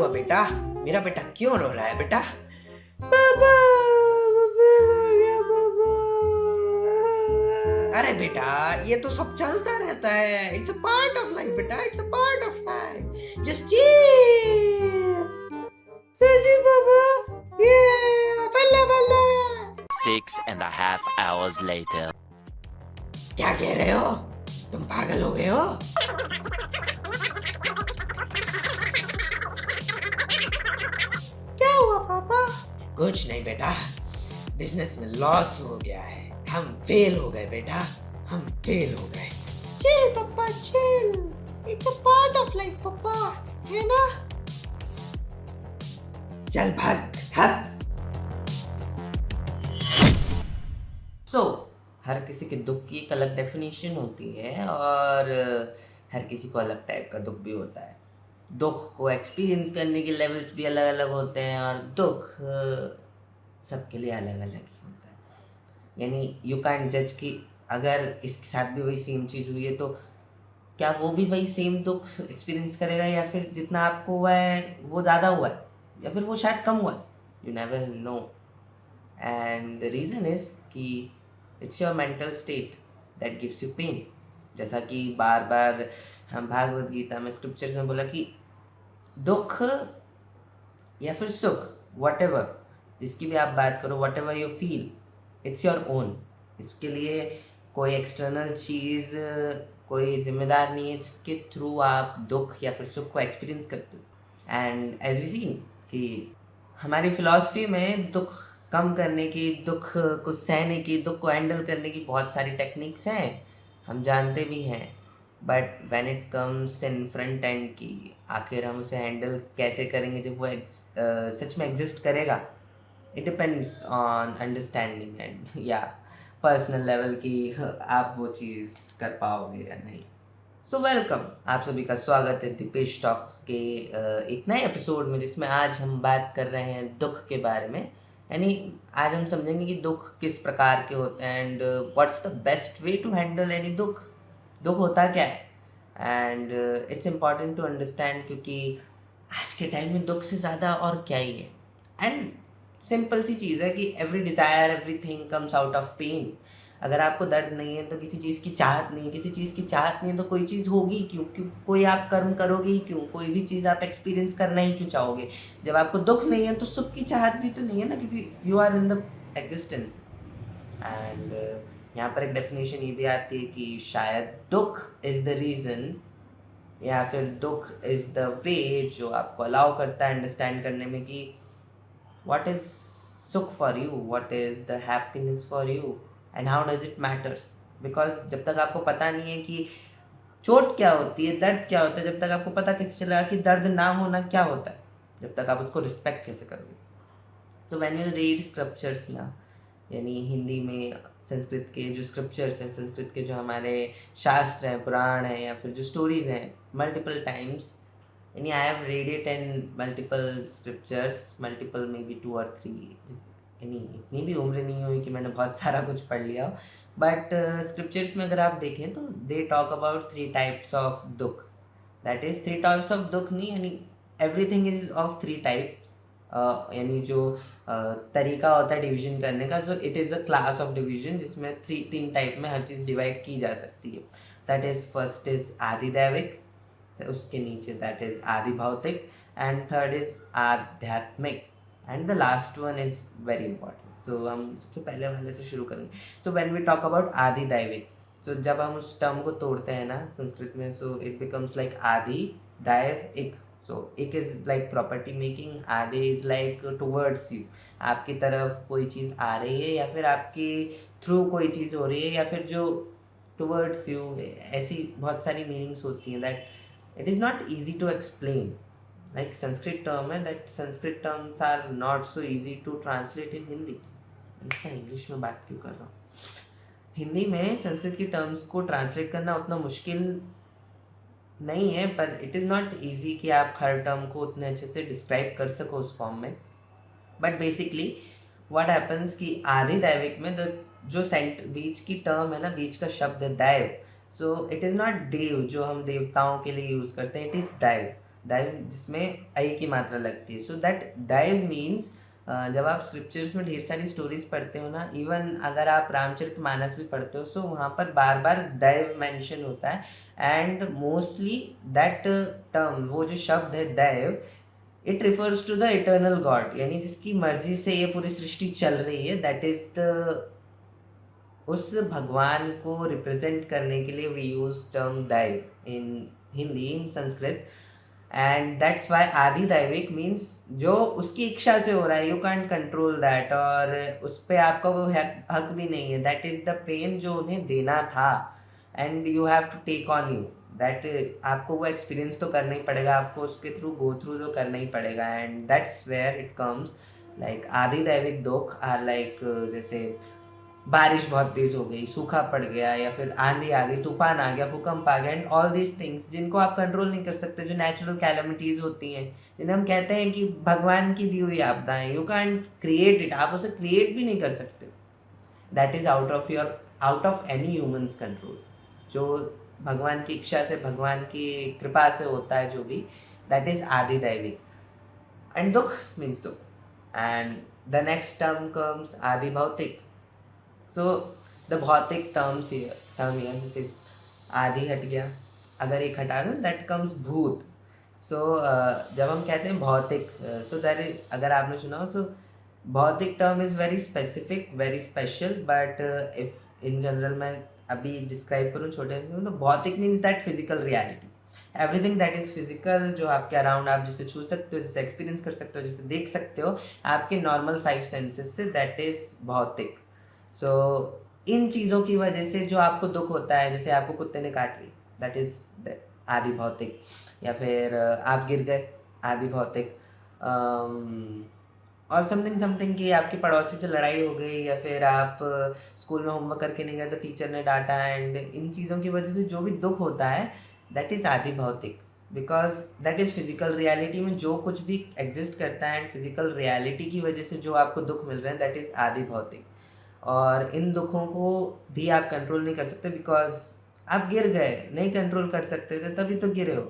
हुआ बेटा? मेरा बेटा क्यों रो रहा है बेटा? पापा फेल हो गया पापा। अरे बेटा, ये तो सब चलता रहता है। It's a part of life बेटा, it's a part of life. Just chill. सची पापा, ये बल्ला बल्ला। 6.5 hours later. क्या कह रहे हो? तुम पागल हो गए हो? क्या हुआ पापा? कुछ नहीं बेटा, बिजनेस में लॉस हो गया है। हम फेल हो गए बेटा, हम फेल हो गए। चिल पापा chill, it's a part of life पापा, है ना? चल भाग भाग। हर किसी के दुख की एक अलग डेफिनेशन होती है और हर किसी को अलग टाइप का दुख भी होता है। दुख को एक्सपीरियंस करने के लेवल्स भी अलग अलग होते हैं और दुख सबके लिए अलग अलग ही होता है। यानी यू कैन जज कि अगर इसके साथ भी वही सेम चीज़ हुई है तो क्या वो भी वही सेम दुख एक्सपीरियंस करेगा, या फिर जितना आपको हुआ है वो ज़्यादा हुआ है, या फिर वो शायद कम हुआ है। You never know. And the reason is कि it's your mental state that gives you pain. जैसा कि बार बार हम भागवत गीता में स्क्रिप्चर्स में बोला कि दुख या फिर सुख, वट एवर जिसकी भी आप बात करो, what ever you feel, it's your own. इसके लिए कोई एक्सटर्नल चीज़, कोई जिम्मेदार नहीं है जिसके थ्रू आप दुख या फिर सुख को एक्सपीरियंस करते हो। एंड एज वी सीन कि हमारी फिलॉसफी में दुख कम करने की, दुख को सहने की, दुख को हैंडल करने की बहुत सारी टेक्निक्स हैं, हम जानते भी हैं। But when it comes in front end की आखिर हम उसे हैंडल कैसे करेंगे जब वो सच में एग्जिस्ट करेगा, it depends on understanding and या पर्सनल लेवल की आप वो चीज़ कर पाओगे या नहीं। सो वेलकम, आप सभी का स्वागत है दीपेश टॉक्स के एक नए एपिसोड में, जिसमें आज हम बात कर रहे हैं दुख के बारे में। यानी आज हम समझेंगे कि दुख किस प्रकार के होते हैं and what's the best way to handle any दुख। दुख होता क्या है and it's important to understand, क्योंकि आज के टाइम में दुख से ज़्यादा और क्या ही है। एंड सिंपल सी चीज़ है कि every desire, everything comes out of pain. अगर आपको दर्द नहीं है तो किसी चीज़ की चाहत नहीं है, किसी चीज़ की चाहत नहीं है तो कोई चीज़ होगी क्यों? कोई आप कर्म करोगे ही क्यों? कोई भी चीज़ आप एक्सपीरियंस करना ही क्यों चाहोगे? जब आपको दुख नहीं है तो सुख की चाहत भी तो नहीं है ना, क्योंकि you are in the existence. And यहाँ पर एक डेफिनेशन ये भी आती है कि शायद दुख इज़ द रीज़न, या फिर दुख इज़ द वे जो आपको अलाउ करता है अंडरस्टैंड करने में कि what is sukh for you, what is the happiness for you and how does it matters। because जब तक आपको पता नहीं है कि चोट क्या होती है, दर्द क्या होता है, जब तक आपको पता कैसे चलेगा कि दर्द ना होना क्या होता है, जब तक आप उसको रिस्पेक्ट कैसे करोगे। तो व्हेन यू रीड स्क्रिप्चर्स ना, यानी हिंदी में संस्कृत के जो स्क्रिप्चर्स हैं, संस्कृत के जो हमारे शास्त्र हैं, पुराण हैं, या फिर जो स्टोरीज हैं, मल्टीपल टाइम्स, यानी I have read it in multiple scriptures, multiple may be 2 और 3। यानी इतनी भी उम्र नहीं हुई कि मैंने बहुत सारा कुछ पढ़ लिया हो, बट स्क्रिप्चर्स में अगर आप देखें तो they talk about 3 types of दुख। दैट इज 3 टाइप्स ऑफ दुख नहीं, यानी एवरीथिंग इज ऑफ 3 टाइप्स। यानी जो तरीका होता है डिवीजन करने का, सो it is a class of division जिसमें 3 टाइप में हर चीज़ डिवाइड की जा सकती है। दैट इज़ फर्स्ट इज आदि दैविक, उसके नीचे दैट इज आदि भौतिक, एंड थर्ड इज आध्यात्मिक, and the last one is very important. तो हम सबसे पहले वाले से शुरू करेंगे। So when we talk about आदि दैविक, तो जब हम उस टर्म को तोड़ते हैं ना संस्कृत में, सो इट बिकम्स लाइक आदि दैव इक। सो इक इज लाइक प्रॉपर्टी मेकिंग, आदि इज लाइक टुवर्ड्स यू, आपकी तरफ कोई चीज़ आ रही है, या फिर आपके थ्रू कोई चीज़ हो रही है, या फिर जो टुवर्ड्स यू, ऐसी बहुत सारी मीनिंग्स होती हैं that it is not easy to explain। like Sanskrit term है, that Sanskrit terms are not so easy to translate in Hindi। मैं इंग्लिश में बात क्यों कर रहा हूँ? हिंदी में संस्कृत की टर्म्स को ट्रांसलेट करना उतना मुश्किल नहीं है, पर इट इज़ नॉट ईजी कि आप हर टर्म को उतने अच्छे से डिस्क्राइब कर सको उस फॉर्म में। बट बेसिकली व्हाट हैपन्स कि आदि दैविक में द जो बीच की टर्म है ना, बीच का शब्द है दैव। सो इट इज़ नॉट देव जो हम देवताओं के लिए यूज़ करते हैं, इट इज़ दैव। दैव जिसमें आई की मात्रा लगती है। सो दैट दैव मीन्स जब आप स्क्रिप्चर्स में ढेर सारी स्टोरीज पढ़ते हो ना, इवन अगर आप रामचरितमानस भी पढ़ते हो, सो वहाँ पर बार बार दैव मेंशन होता है। एंड मोस्टली दैट टर्म, वो जो शब्द है दैव, it refers to the eternal God, यानी जिसकी मर्जी से ये पूरी सृष्टि चल रही है, दैट इज द, उस भगवान को रिप्रेजेंट करने के लिए वी यूज टर्म दैव इन हिंदी, इन संस्कृत। एंड दैट्स वाई आदि दैविक मीन्स जो उसकी इच्छा से हो रहा है, यू कांट कंट्रोल दैट, और उस पर आपका वो हक भी नहीं है। दैट इज द पेन जो उन्हें देना था, and you have to take on you that, आपको वो एक्सपीरियंस तो करना ही पड़ेगा, आपको उसके थ्रू गो थ्रू तो करना ही पड़ेगा। And that's where it comes, like आदि दैविक दुख आर लाइक, जैसे बारिश बहुत तेज हो गई, सूखा पड़ गया, या फिर आंधी आ गई, तूफान आ गया, भूकंप आ गया, एंड ऑल दीज थिंग्स जिनको आप कंट्रोल नहीं कर सकते, जो नेचुरल कैलेमिटीज होती हैं, जिन्हें हम कहते हैं कि भगवान की दी हुई आपदाएं, यू कैंट क्रिएट इट, आप उसे क्रिएट भी नहीं कर सकते। That is out of any humans control, जो भगवान की इच्छा से, भगवान की कृपा से होता है जो भी, दैट इज आदि दैविक। एंड दुख मीन्स दुख। And the next term comes आदि भौतिक। सो द भौतिक टर्म हियर, जैसे आदि हट गया, अगर एक हटा दो दैट कम्स भूत। सो जब हम कहते हैं भौतिक, सो दैट इज, अगर आपने सुना हो, सो भौतिक term is very specific, very special, but if in general मैं अभी डिस्क्राइब करूँ छोटे से, तो भौतिक means that physical reality, everything that is physical, जो आपके अराउंड आप जिसे छू सकते हो, जिसे एक्सपीरियंस कर सकते हो, जिसे देख सकते हो आपके नॉर्मल 5 सेंसेस से, दैट इज भौतिक। सो इन चीज़ों की वजह से जो आपको दुख होता है, जैसे आपको कुत्ते ने काट ली, दैट इज आदि भौतिक, या फिर आप गिर गए, आदि भौतिक, और समथिंग समथिंग की आपकी पड़ोसी से लड़ाई हो गई, या फिर आप स्कूल में होमवर्क करके नहीं गए तो टीचर ने डांटा, एंड इन चीज़ों की वजह से जो भी दुख होता है, दैट इज आदि भौतिक, because that is physical reality में जो कुछ भी एग्जिस्ट करता है, एंड फिजिकल रियलिटी की वजह से जो आपको दुख मिल रहे हैं, दैट इज आदि भौतिक। और इन दुखों को भी आप कंट्रोल नहीं कर सकते, बिकॉज आप गिर गए, नहीं कंट्रोल कर सकते थे तभी तो गिरे हो।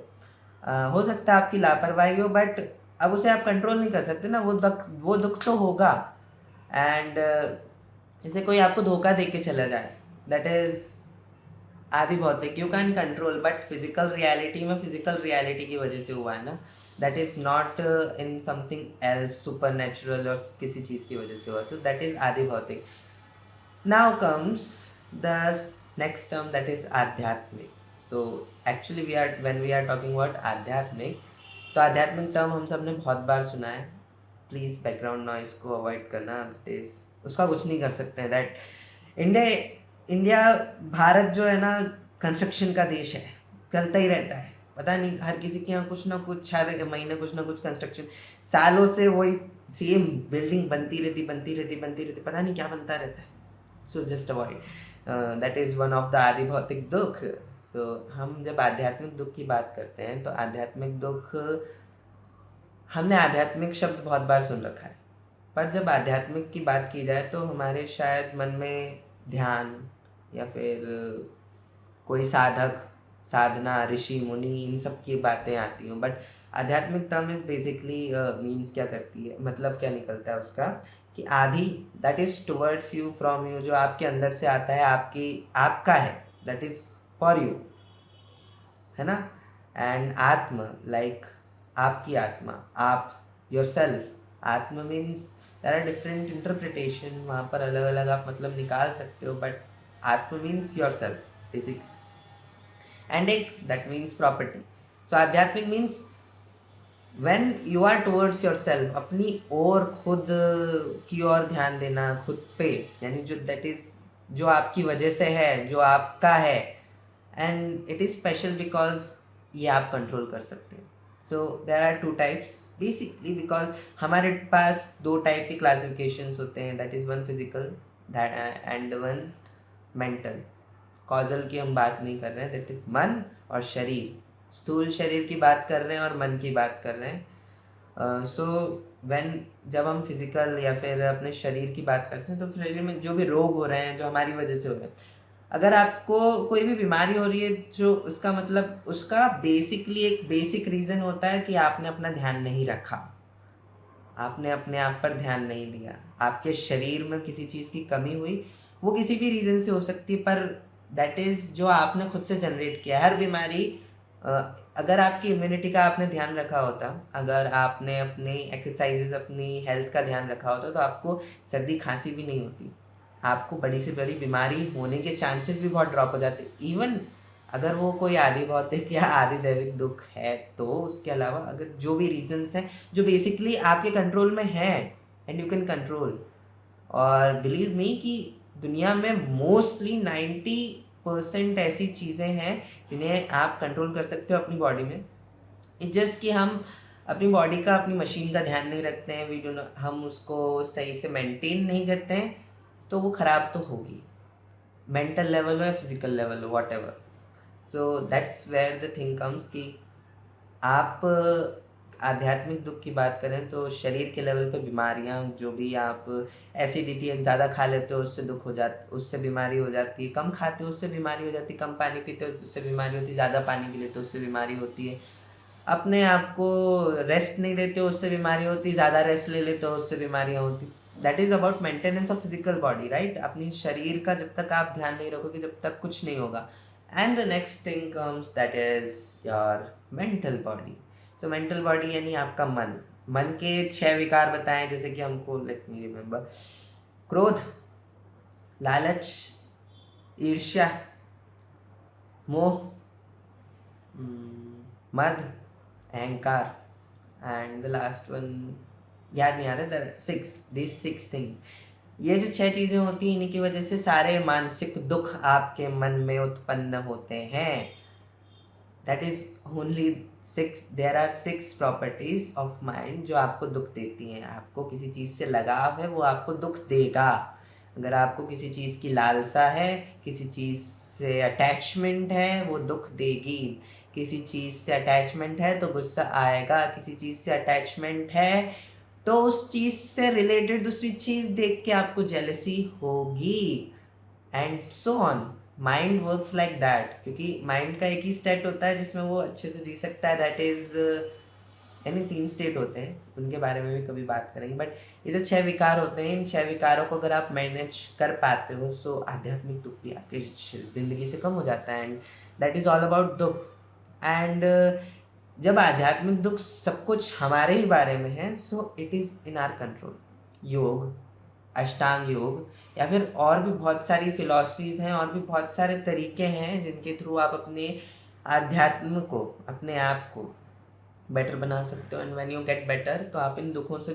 हो सकता है आपकी लापरवाही हो, बट अब उसे आप कंट्रोल नहीं कर सकते ना, वो दुख तो होगा। एंड जैसे कोई आपको धोखा दे के चला जाए, दैट इज आदि भौतिक, you can control, but physical reality में फिजिकल रियलिटी की वजह से हुआ है ना, that is not in something else super natural, और किसी चीज़ की वजह से हुआ, सो दैट इज आदि भौतिक। Now comes the next term, that is आध्यात्मिक. So actually when we are talking about आध्यात्मिक, तो आध्यात्मिक टर्म हम सब ने बहुत बार सुना है। प्लीज़ बैकग्राउंड नॉइस को अवॉइड करना, दैट इज उसका कुछ नहीं कर सकते हैं। दैट इंडिया इंडिया भारत जो है ना, कंस्ट्रक्शन का देश है, चलता ही रहता है, पता नहीं हर किसी के यहाँ कुछ ना कुछ, हर महीने कुछ ना कुछ कंस्ट्रक्शन, सालों से वही सेम बिल्डिंग बनती रहती, पता नहीं क्या बनता रहता है। So just avoid, that is one of the आदि भौतिक दुख। सो हम जब आध्यात्मिक दुख की बात करते हैं, तो आध्यात्मिक दुख, हमने आध्यात्मिक शब्द बहुत बार सुन रखा है, पर जब आध्यात्मिक की बात की जाए तो हमारे शायद मन में ध्यान, या फिर कोई साधक, साधना, ऋषि मुनि, इन सब की बातें आती हूँ। बट आध्यात्मिक टर्म इज बेसिकली मीन्स क्या करती है, मतलब क्या निकलता है उसका, कि आदि that is towards you, from you, जो आपके अंदर से आता है, आपका है, दैट इज फॉर यू, है ना। एंड आत्म, लाइक आपकी आत्मा, आप, योर सेल्फ। आत्म means there are different interpretation, वहाँ पर अलग अलग आप मतलब निकाल सकते हो, बट आत्म means your self basic. And एक दैट मीन्स प्रॉपर्टी। सो आध्यात्मिक means when you are towards yourself, अपनी ओर, खुद की ओर ध्यान देना, खुद पे, यानी जो दैट इज, जो आपकी वजह से है, जो आपका है, and it is special because ये आप कंट्रोल कर सकते हैं। So there are two types basically, because हमारे पास दो टाइप के क्लासिफिकेशंस होते हैं, that is one physical and one mental. Causal की हम बात नहीं कर रहे हैं, दैट इज मन और शरीर, स्थूल शरीर की बात कर रहे हैं और मन की बात कर रहे हैं। सो व्हेन, जब हम फिजिकल या फिर अपने शरीर की बात करते हैं, तो शरीर में जो भी रोग हो रहे हैं, जो हमारी वजह से हो रहे हैं, अगर आपको कोई भी बीमारी हो रही है जो उसका मतलब उसका बेसिकली एक बेसिक रीज़न होता है कि आपने अपना ध्यान नहीं रखा, आपने अपने आप पर ध्यान नहीं दिया, आपके शरीर में किसी चीज़ की कमी हुई, वो किसी भी रीज़न से हो सकती है, पर दैट इज़ जो आपने खुद से जनरेट किया है। हर बीमारी अ, अगर आपकी इम्यूनिटी का आपने ध्यान रखा होता, अगर आपने अपनी एक्सरसाइज़ेज़, अपनी हेल्थ का ध्यान रखा होता, तो आपको सर्दी खाँसी भी नहीं होती। आपको बड़ी से बड़ी बीमारी होने के चांसेस भी बहुत ड्रॉप हो जाते। इवन अगर वो कोई आदि भौतिक या आदि दैविक दुःख है, तो उसके अलावा अगर जो भी रीज़न्स हैं, जो बेसिकली आपके कंट्रोल में हैं एंड यू कैन कंट्रोल, और बिलीव मी कि दुनिया में मोस्टली 90% ऐसी चीज़ें हैं जिन्हें आप कंट्रोल कर सकते हो अपनी बॉडी में। इट्स जस्ट कि हम अपनी बॉडी का, अपनी मशीन का ध्यान नहीं रखते हैं, वी डू नॉट, हम उसको सही से मेंटेन नहीं करते हैं, तो वो ख़राब तो होगी, मेंटल लेवल हो या फिजिकल लेवल हो, whatever. So that's where the thing comes कि आप आध्यात्मिक दुख की बात करें तो शरीर के लेवल पे बीमारियां, जो भी आप एसिडिटी ज़्यादा खा लेते हो उससे दुख हो जाता, उससे बीमारी हो जाती है, कम खाते हो उससे बीमारी हो जाती है, कम पानी पीते हो तो उससे बीमारी होती है, ज़्यादा पानी पी लेते हो उससे बीमारी होती है, अपने आप को रेस्ट नहीं देते हो उससे बीमारी होती है, ज़्यादा रेस्ट ले लेते हो उससे बीमारियाँ होती। That is about maintenance of physical body, right? अपनी शरीर का जब तक आप ध्यान नहीं रखोगे, जब तक कुछ नहीं होगा। And the next thing comes, that is your mental body. So mental body यानी आपका मन। मन के 6 विकार बताएँ जैसे कि हमको, लेट मी रिमेंबर, क्रोध, लालच, ईर्ष्या, मोह, मद, अहंकार, एंड द लास्ट वन याद नहीं आ रहा, द सिक्स, दिस 6 थिंग्स। ये जो 6 चीज़ें होती हैं, इन्हीं की वजह से सारे मानसिक दुख आपके मन में उत्पन्न होते हैं। That is only 6, there are 6 properties of mind जो आपको दुख देती हैं। आपको किसी चीज़ से लगाव है, वो आपको दुख देगा। अगर आपको किसी चीज़ की लालसा है, किसी चीज़ से अटैचमेंट है, वो दुख देगी। किसी चीज़ से अटैचमेंट है तो गुस्सा आएगा, किसी चीज़ से अटैचमेंट है तो उस चीज़ से रिलेटेड दूसरी चीज़ देख के आपको जेलसी होगी, and so on. Mind works like that, क्योंकि माइंड का एक ही स्टेट होता है जिसमें वो अच्छे से जी सकता है, दैट इज, यानी 3 स्टेट होते हैं, उनके बारे में भी कभी बात करेंगे। बट ये जो 6 विकार होते हैं, इन 6 विकारों को अगर आप मैनेज कर पाते हो, सो आध्यात्मिक दुख भी आपकी ज़िंदगी से कम हो जाता है, and that is all about दुख। एंड जब आध्यात्मिक दुख सब कुछ हमारे ही बारे में है, so it is in our control. योग, अष्टांग योग, या फिर और भी बहुत सारी फिलॉसफीज़ हैं, और भी बहुत सारे तरीके हैं जिनके थ्रू आप अपने आध्यात्म को, अपने आप को बेटर बना सकते हो। And when you get better, तो आप इन दुखों को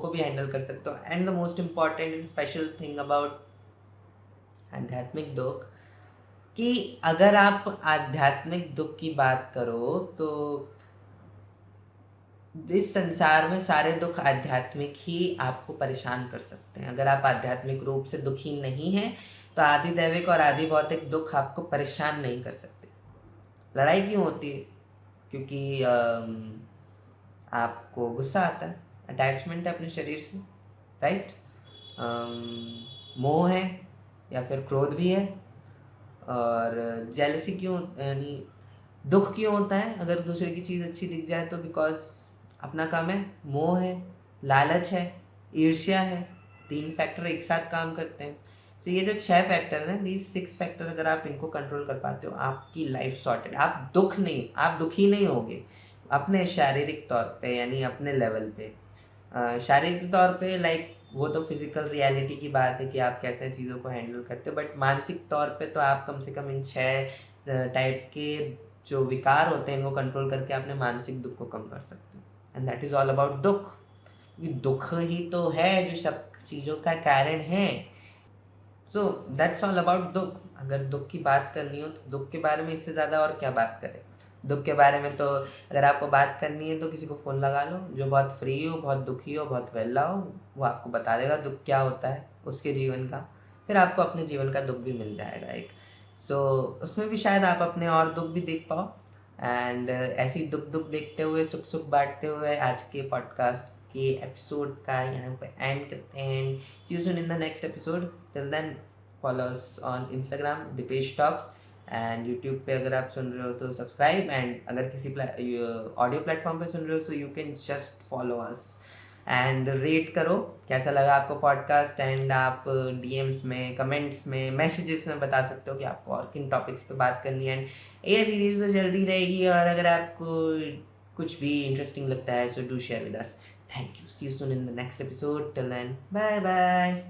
भी हैंडल कर सकते हो। And the most important and special thing about आध्यात्मिक दुख, कि अगर आप आध्यात्मिक दुख की बात करो तो इस संसार में सारे दुख आध्यात्मिक ही आपको परेशान कर सकते हैं। अगर आप आध्यात्मिक रूप से दुखी नहीं हैं, तो आदि दैविक और आदि भौतिक दुख आपको परेशान नहीं कर सकते। लड़ाई क्यों होती है? क्योंकि आपको गुस्सा आता है, अटैचमेंट है अपने शरीर से, राइट? मोह है या फिर क्रोध भी है। और जेलसी क्यों, यानी दुख क्यों होता है अगर दूसरे की चीज़ अच्छी दिख जाए तो? बिकॉज अपना काम है, मोह है, लालच है, ईर्ष्या है। 3 फैक्टर एक साथ काम करते हैं। तो ये जो 6 फैक्टर हैं, दीज 6 फैक्टर, अगर आप इनको कंट्रोल कर पाते हो, आपकी लाइफ सॉर्टेड। आप दुखी नहीं होगे अपने शारीरिक तौर पे, यानी अपने लेवल पे। शारीरिक तौर पे लाइक वो तो फिजिकल रियलिटी की बात है कि आप कैसे चीज़ों को हैंडल करते हो, बट मानसिक तौर पे तो आप कम से कम इन 6 टाइप के जो विकार होते हैं, इनको कंट्रोल करके अपने मानसिक दुख को कम कर सकते हो। And that is all about दुख। ये दुख ही तो है जो सब चीज़ों का कारण है। सो दैट्स ऑल अबाउट दुख। अगर दुख की बात करनी हो तो दुख के बारे में इससे ज़्यादा और क्या बात करें? दुख के बारे में तो अगर आपको बात करनी है तो किसी को फ़ोन लगा लो जो बहुत फ्री हो, बहुत दुखी हो, बहुत वेला हो, वो आपको बता देगा दुख क्या होता है उसके जीवन का। फिर आपको अपने जीवन का दुख भी मिल जाएगा एक। सो उसमें भी शायद आप अपने और दुख भी देख पाओ। एंड ऐसे ही दुख दुख देखते हुए, सुख सुख बांटते हुए, आज के पॉडकास्ट के एपिसोड का यहाँ पे एंड करते हैं। See you soon in the next episode. Till then, follow us on Instagram Dipesh talks, and YouTube पे अगर आप सुन रहे हो तो सब्सक्राइब, एंड अगर किसी ऑडियो प्लेटफॉर्म पे सुन रहे हो so you can just follow us and rate करो कैसा लगा आपको पॉडकास्ट, एंड आप डीएम्स में, कमेंट्स में, मैसेजेस में बता सकते हो कि आपको और किन टॉपिक्स पे बात करनी है। एंड ये सीरीज तो जल्दी रहेगी, और अगर आपको कुछ भी इंटरेस्टिंग लगता है so do share with us. Thank you, see you soon in the next episode, till then bye bye.